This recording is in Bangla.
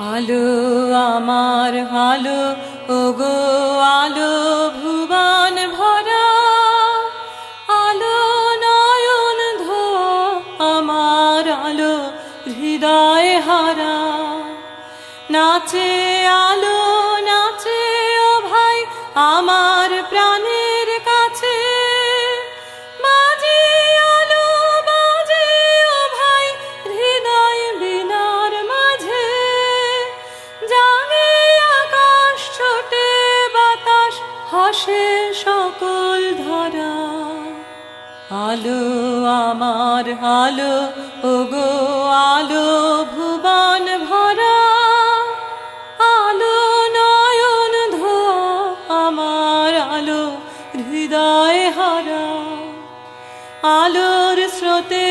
আলো আমার আলো, ওগো আলো ভুবন ভরা, আলো নয়ন ধোয়া আমার আলো হৃদয় হারা। নাচে আলো নাচে ও ভাই আমার প্রাণের কাছে, বাজে আলো বাজে ও ভাই হৃদয় বীণার মাঝে। জাগে আকাশ ছোটে বাতাস হাসে সকল ধরা। আলো আমার আলো, ওগো আলো ভুবন ভরা, আলো নয়ন ধোয়া আমার আলো হৃদয় হারা। আলোর স্রোতে